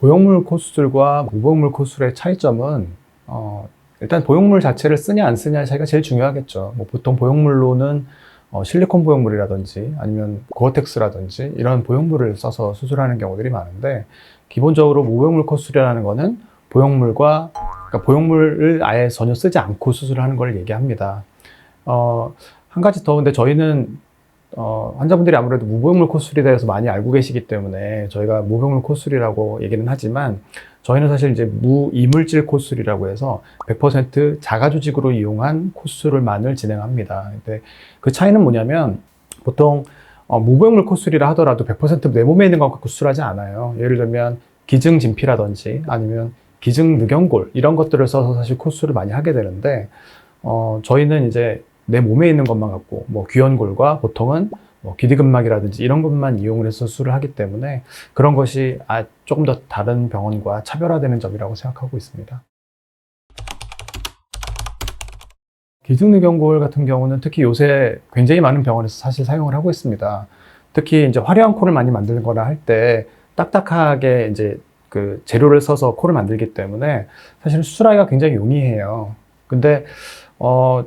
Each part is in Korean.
보형물 코수술과 무보형물 코수술의 차이점은 일단 보형물 자체를 쓰냐 안 쓰냐 차이가 제일 중요하겠죠. 뭐 보통 보형물로는 실리콘 보형물이라든지 아니면 고어텍스라든지 이런 보형물을 써서 수술하는 경우들이 많은데, 기본적으로 무보형물 코수술이라는 거는 보형물과, 그러니까 보형물을 아예 전혀 쓰지 않고 수술하는 걸 얘기합니다. 한 가지 더, 근데 저희는 환자분들이 아무래도 무보형물 코수술에 대해서 많이 알고 계시기 때문에 저희가 무보형물 코수술이라고 얘기는 하지만, 저희는 사실 이제 무이물질 코수술이라고 해서 100% 자가조직으로 이용한 코수술만을 진행합니다. 근데 그 차이는 뭐냐면, 보통 무보형물 코수술이라 하더라도 100% 내 몸에 있는 것 갖고 수술하지 않아요. 예를 들면 기증진피라든지 아니면 기증늑연골 이런 것들을 써서 사실 코수술을 많이 하게 되는데, 저희는 이제 내 몸에 있는 것만 갖고, 뭐 귀연골과 보통은 뭐 귀디근막이라든지 이런 것만 이용을 해서 수술을 하기 때문에 그런 것이 조금 더 다른 병원과 차별화되는 점이라고 생각하고 있습니다. 기증늑연골 같은 경우는 특히 요새 굉장히 많은 병원에서 사실 사용을 하고 있습니다. 특히 이제 화려한 코를 많이 만들거나 할 때 딱딱하게 이제 그 재료를 써서 코를 만들기 때문에 사실 수술하기가 굉장히 용이해요. 근데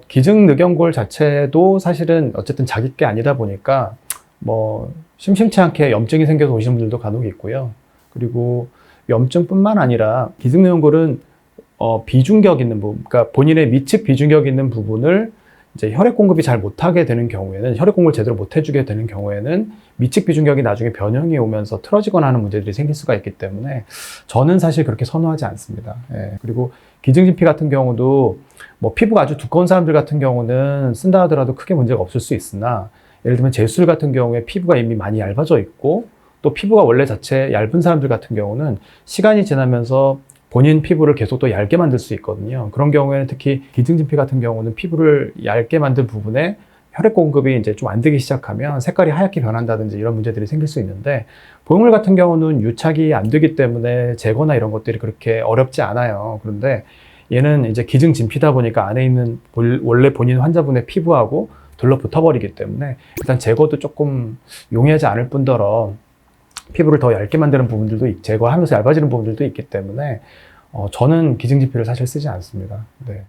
기증늑연골 자체도 사실은 어쨌든 자기 게 아니다 보니까 뭐 심심치 않게 염증이 생겨서 오시는 분들도 간혹 있고요. 그리고 염증뿐만 아니라 기증늑연골은 비중격 있는 부분, 그러니까 본인의 미측 비중격 있는 부분을 이제 혈액 공급이 잘 못하게 되는 경우에는, 혈액 공급을 제대로 못 해주게 되는 경우에는 미측 비중격이 나중에 변형이 오면서 틀어지거나 하는 문제들이 생길 수가 있기 때문에 저는 사실 그렇게 선호하지 않습니다. 예. 그리고 기증진피 같은 경우도 뭐 피부가 아주 두꺼운 사람들 같은 경우는 쓴다 하더라도 크게 문제가 없을 수 있으나, 예를 들면 제술 같은 경우에 피부가 이미 많이 얇아져 있고 또 피부가 원래 자체 얇은 사람들 같은 경우는 시간이 지나면서 본인 피부를 계속 더 얇게 만들 수 있거든요. 그런 경우에는 특히 기증진피 같은 경우는 피부를 얇게 만든 부분에 혈액 공급이 이제 좀 안 되기 시작하면 색깔이 하얗게 변한다든지 이런 문제들이 생길 수 있는데, 보형물 같은 경우는 유착이 안 되기 때문에 제거나 이런 것들이 그렇게 어렵지 않아요. 그런데 얘는 이제 기증진피다 보니까 안에 있는 원래 본인 환자분의 피부하고 들러붙어 버리기 때문에 일단 제거도 조금 용이하지 않을 뿐더러 피부를 더 얇게 만드는 부분들도 제거하면서 얇아지는 부분들도 있기 때문에 저는 기증진피를 사실 쓰지 않습니다. 네.